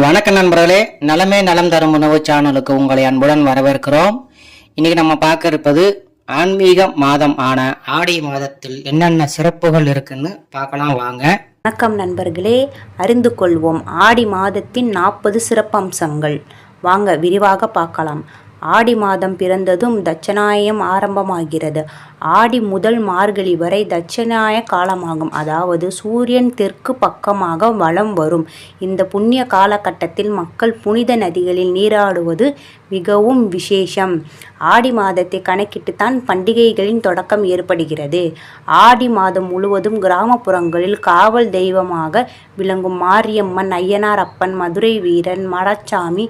வணக்க நண்பர்களே, நலமே நலம் தரும் உணவு சேனலுக்கு உங்களை அன்புடன் வரவேற்கிறோம். இன்னைக்கு நம்ம பார்க்க இருப்பது ஆன்மீக மாதம் ஆன ஆடி மாதத்தில் என்னென்ன சிறப்புகள் இருக்குன்னு பார்க்கலாம் வாங்க. வணக்கம் நண்பர்களே, அறிந்து கொள்வோம் ஆடி மாதத்தின் 40 சிறப்பம்சங்கள். வாங்க விரிவாக பார்க்கலாம். ஆடி மாதம் பிறந்ததும் தட்சநாயம் ஆரம்பமாகிறது. ஆடி முதல் மார்கழி வரை தட்சநாய காலமாகும். அதாவது சூரியன் தெற்கு பக்கமாக வலம் வரும். இந்த புண்ணிய காலகட்டத்தில் மக்கள் புனித நதிகளில் நீராடுவது மிகவும் விசேஷம். ஆடி மாதத்தை கணக்கிட்டுத்தான் பண்டிகைகளின் தொடக்கம் ஏற்படுகிறது. ஆடி மாதம் முழுவதும் கிராமப்புறங்களில் காவல் தெய்வமாக விளங்கும் மாரியம்மன், ஐயனார் அப்பன், மதுரை வீரன், மடச்சாமி,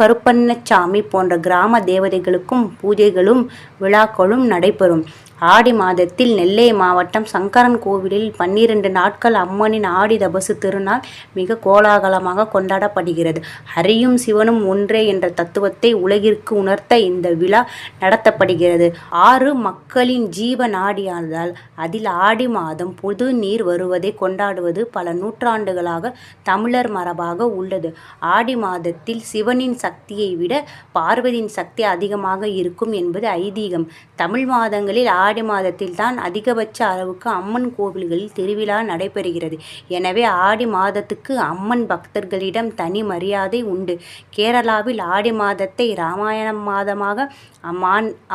கருப்பண்ணசாமி போன்ற கிராம தேவதைகளுக்கும் பூஜைகளும் விழாக்களும் நடைபெறும். ஆடி மாதத்தில் நெல்லை மாவட்டம் சங்கரன் கோவிலில் 12 நாட்கள் அம்மனின் ஆடி தபசு திருநாள் மிக கோலாகலமாக கொண்டாடப்படுகிறது. ஹரியும் சிவனும் ஒன்றே என்ற தத்துவத்தை உலகிற்கு உணர்த்த இந்த விழா நடத்தப்படுகிறது. ஆறு மக்களின் ஜீவ நாடியானதால் அதில் ஆடி மாதம் புது நீர் வருவதை கொண்டாடுவது பல நூற்றாண்டுகளாக தமிழர் மரபாக உள்ளது. ஆடி மாதத்தில் சிவனின் சக்தியை விட பார்வதியின் சக்தி அதிகமாக இருக்கும் என்பது ஐதீகம். தமிழ் மாதங்களில் ஆடி மாதத்தில் தான் அதிகபட்ச அளவுக்கு அம்மன் கோவில்களில் திருவிழா நடைபெறுகிறது. எனவே ஆடி மாதத்துக்கு அம்மன் பக்தர்களிடம் தனி மரியாதை உண்டு. கேரளாவில் ஆடி மாதத்தை ராமாயண மாதமாக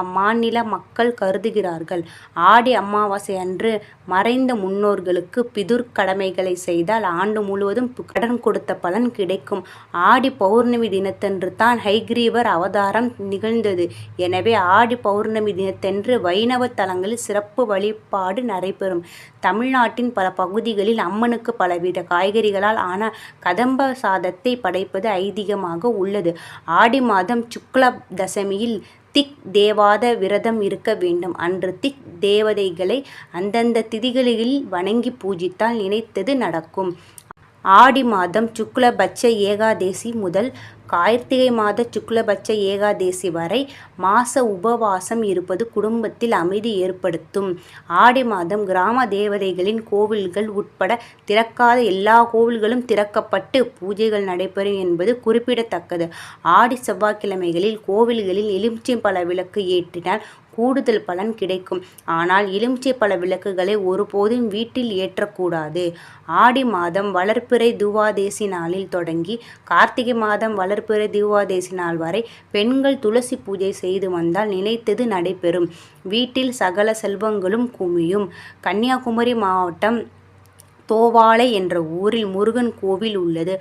அம்மாநில மக்கள் கருதுகிறார்கள். ஆடி அமாவாசை அன்று மறைந்த முன்னோர்களுக்கு பிதுர் கடமைகளை செய்தால் ஆண்டு முழுவதும் கடன் கொடுத்த பலன் கிடைக்கும். ஆடி பௌர்ணமி தினத்தன்று தான் ஹைகிரீவர் அவதாரம் நிகழ்ந்தது. எனவே ஆடி பௌர்ணமி தினத்தன்று வைணவ தலங்களில் சிறப்பு வழிபாடு நடைபெறும். தமிழ்நாட்டின் பல பகுதிகளில் அம்மனுக்கு பலவித காய்கறிகளால் ஆன கதம்ப சாதத்தை படைப்பது ஐதீகமாக உள்ளது. ஆடி மாதம் சுக்ல தசமியில் திக் தேவாத விரதம் இருக்க வேண்டும். அன்று திக் தேவதைகளை அந்தந்த திதிகளில் வணங்கி பூஜித்தால் நினைத்தது நடக்கும். ஆடி மாதம் சுக்லபட்ச ஏகாதேசி முதல் கார்த்திகை மாத சுக்லபட்ச ஏகாதேசி வரை மாச உபவாசம் இருப்பது குடும்பத்தில் அமைதி ஏற்படுத்தும். ஆடி மாதம் கிராம தேவதைகளின் கோவில்கள் உட்பட திறக்காத எல்லா கோவில்களும் திறக்கப்பட்டு பூஜைகள் நடைபெறும் என்பது குறிப்பிடத்தக்கது. ஆடி செவ்வாய்க்கிழமைகளில் கோவில்களில் எலுமிச்சை பழ விளக்கு ஏற்றினால் கூடுதல் பலன் கிடைக்கும். ஆனால் எலுமிச்சை பழ விளக்குகளை ஒருபோதும் வீட்டில் ஏற்றக்கூடாது. ஆடி மாதம் வளர்பிறை துவாதேசி நாளில் தொடங்கி கார்த்திகை மாதம் வளர்பிறை துவாதேசி நாள் வரை பெண்கள் துளசி பூஜை செய்து வந்தால் நினைத்தது நடைபெறும். வீட்டில் சகல செல்வங்களும் குமியும். கன்னியாகுமரி மாவட்டம் தோவாளை என்ற ஊரில் முருகன் கோவில் உள்ளது.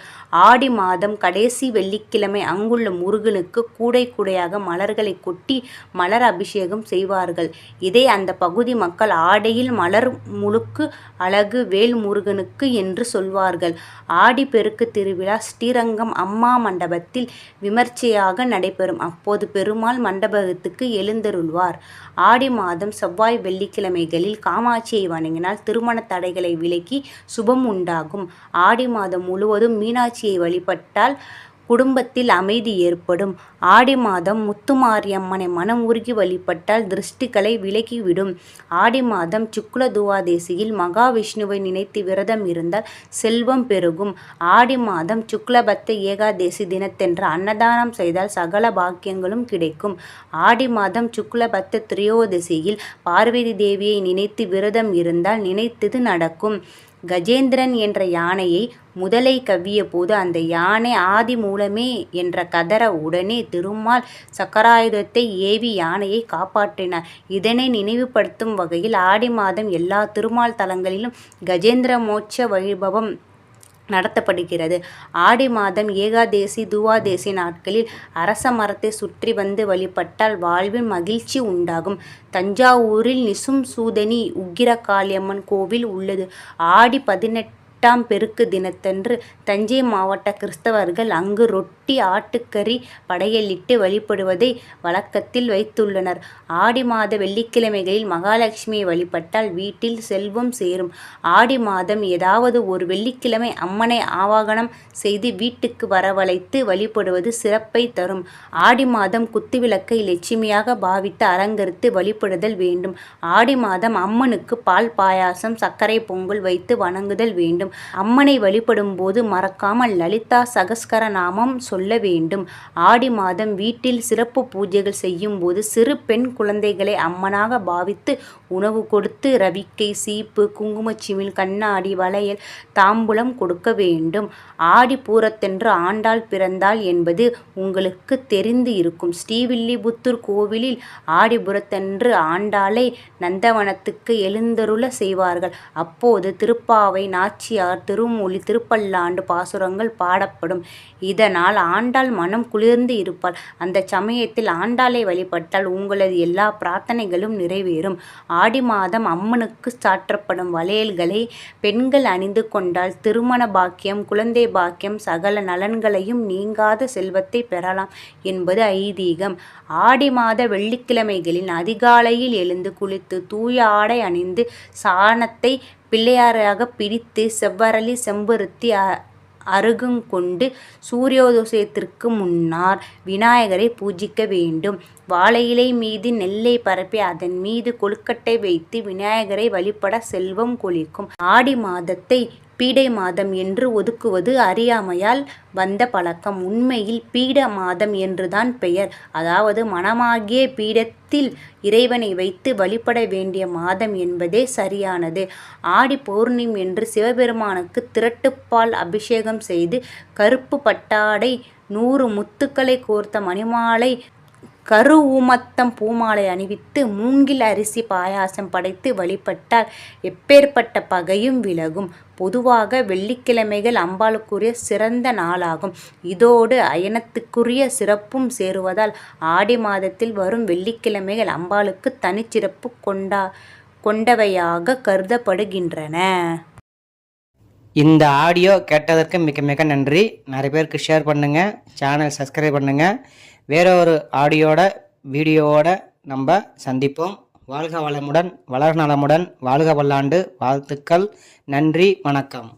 ஆடி மாதம் கடைசி வெள்ளிக்கிழமை அங்குள்ள முருகனுக்கு கூடை கூடையாக மலர்களை கொட்டி மலர் அபிஷேகம் செய்வார்கள். இதை அந்த பகுதி மக்கள் ஆடையில் மலர் முழுக்கு அழகு வேல் முருகனுக்கு என்று சொல்வார்கள். ஆடி பெருக்கு திருவிழா ஸ்ரீரங்கம் அம்மா மண்டபத்தில் விமர்சையாக நடைபெறும். அப்போது பெருமாள் மண்டபத்துக்கு எழுந்தருள்வார். ஆடி மாதம் செவ்வாய் வெள்ளிக்கிழமைகளில் காமாட்சியை வணங்கினால் திருமண தடைகளை விலக்கி சுபம் உண்டாகும். ஆடி மாதம் முழுவதும் மீனாட்சியை வழிபட்டால் குடும்பத்தில் அமைதி ஏற்படும். ஆடி மாதம் முத்துமாரியம்மனை மனம் உருகி வழிபட்டால் திருஷ்டிகளை விலக்கிவிடும். ஆடி மாதம் சுக்ல துவாதேசியில் மகாவிஷ்ணுவை நினைத்து விரதம் இருந்தால் செல்வம் பெருகும். ஆடி மாதம் சுக்லபத்த ஏகாதேசி தினத்தன்று அன்னதானம் செய்தால் சகல பாக்கியங்களும் கிடைக்கும். ஆடி மாதம் சுக்லபத்த திரையோதசியில் பார்வதி தேவியை நினைத்து விரதம் இருந்தால் நினைத்தது நடக்கும். கஜேந்திரன் என்ற யானையை முதலை கவ்விய போது அந்த யானை ஆதி மூலமே என்ற கதற உடனே திருமால் சக்கராயுதத்தை ஏவி யானையை காப்பாற்றினார். இதனை நினைவுபடுத்தும் வகையில் ஆடி மாதம் எல்லா திருமால் தலங்களிலும் கஜேந்திர மோட்ச வைபவம் நடத்தப்படுகிறது. ஆடி மாதம் ஏகாதேசி துவாதேசி நாட்களில் அரச மரத்தை சுற்றி வந்து வழிபட்டால் வாழ்வில் மகிழ்ச்சி உண்டாகும். தஞ்சாவூரில் நிசும் சூதனி உக்கிரகாளியம்மன் கோவில் உள்ளது. ஆடி 18ஆம் பெருக்கு தினத்தன்று தஞ்சை மாவட்ட கிறிஸ்தவர்கள் அங்கு ரொட்டி ஆட்டுக்கறி படையலிட்டு வழிபடுவதை வழக்கத்தில் வைத்துள்ளனர். ஆடி மாத வெள்ளிக்கிழமைகளில் மகாலட்சுமியை வழிபட்டால் வீட்டில் செல்வம் சேரும். ஆடி மாதம் ஏதாவது ஒரு வெள்ளிக்கிழமை அம்மனை ஆவாகனம் செய்து வீட்டுக்கு வரவழைத்து வழிபடுவது சிறப்பை தரும். ஆடி மாதம் குத்துவிளக்கை லட்சுமியாக பாவித்து அலங்கரித்து வழிபடுதல் வேண்டும். ஆடி மாதம் அம்மனுக்கு பால் பாயாசம் சர்க்கரை பொங்கல் வைத்து வணங்குதல் வேண்டும். அம்மனை வழிபடும் போது மறக்காமல் லலிதா சகஸ்கர நாமம் சொல்ல வேண்டும். ஆடி மாதம் வீட்டில் சிறப்பு பூஜைகள் செய்யும் போது சிறு பெண் குழந்தைகளை அம்மனாக பாவித்து உணவு கொடுத்து ரவிக்கை, சீப்பு, குங்குமச்சிமிழ், கண்ணாடி, வளையல், தாம்பூலம் கொடுக்க வேண்டும். ஆடி பூரத்தன்று ஆண்டாள் பிறந்தாள் என்பது உங்களுக்கு தெரிந்து இருக்கும். ஸ்ரீவில்லிபுத்தூர் கோவிலில் ஆடிபுரத்தன்று ஆண்டாளை நந்தவனத்துக்கு எழுந்தருள செய்வார்கள். அப்போது திருப்பாவை, நாச்சியார் திருமொழி, திருப்பல்லாண்டு பாசுரங்கள் பாடப்படும். இதனால் ஆண்டாள் மனம் குளிர்ந்து இருப்பாள். அந்த சமயத்தில் ஆண்டாளை வழிபட்டால் உங்களது எல்லா பிரார்த்தனைகளும் நிறைவேறும். ஆடி மாதம் அம்மனுக்கு சாற்றப்படும் வளையல்களை பெண்கள் அணிந்து கொண்டால் திருமண பாக்கியம், குழந்தை பாக்கியம், சகல நலன்களையும் நீங்காத செல்வத்தை பெறலாம் என்பது ஐதீகம். ஆடி மாத வெள்ளிக்கிழமைகளில் அதிகாலையில் எழுந்து குளித்து தூய ஆடை அணிந்து சாணத்தை பிள்ளையாராக பிடித்து செவ்வரளி, செம்பருத்தி, அருகங்கொண்டு சூரியோதயத்திற்கு முன்னால் விநாயகரை பூஜிக்க வேண்டும். வாழை இலை மீது நெல்லை பரப்பி அதன் மீது கொழுக்கட்டை வைத்து விநாயகரை வழிபட செல்வம் கொழிக்கும். ஆடி மாதத்தை பீடை மாதம் என்று ஒதுக்குவது அறியாமையால் வந்த பழக்கம். உண்மையில் பீட மாதம் என்றுதான் பெயர். அதாவது மனமாகிய பீடத்தில் இறைவனை வைத்து வழிபட வேண்டிய மாதம் என்பதே சரியானது. ஆடி பௌர்ணமி என்று சிவபெருமானுக்கு திரட்டுப்பால் அபிஷேகம் செய்து கருப்பு பட்டாடை, 100 முத்துக்களை கோர்த்த மணிமாலை, கரு ஊமத்தம் பூமாலை அணிவித்து மூங்கில் அரிசி பாயாசம் படைத்து வழிபட்டால் எப்பேற்பட்ட பகையும் விலகும். பொதுவாக வெள்ளிக்கிழமைகள் அம்பாளுக்குரிய சிறந்த நாளாகும். இதோடு அயனத்துக்குரிய சிறப்பும் சேருவதால் ஆடி மாதத்தில் வரும் வெள்ளிக்கிழமைகள் அம்பாளுக்கு தனிச்சிறப்பு கொண்டவையாக கருதப்படுகின்றன. இந்த ஆடியோ கேட்டதற்கு மிக மிக நன்றி. நிறைய பேருக்கு ஷேர் பண்ணுங்கள், சேனல் சப்ஸ்கிரைப் பண்ணுங்கள். வேற ஒரு ஆடியோட வீடியோவோட நம்ம சந்திப்போம். வாழ்க வளமுடன், வளர் நலமுடன், வாழ்க பல்லாண்டு. வாழ்த்துக்கள். நன்றி, வணக்கம்.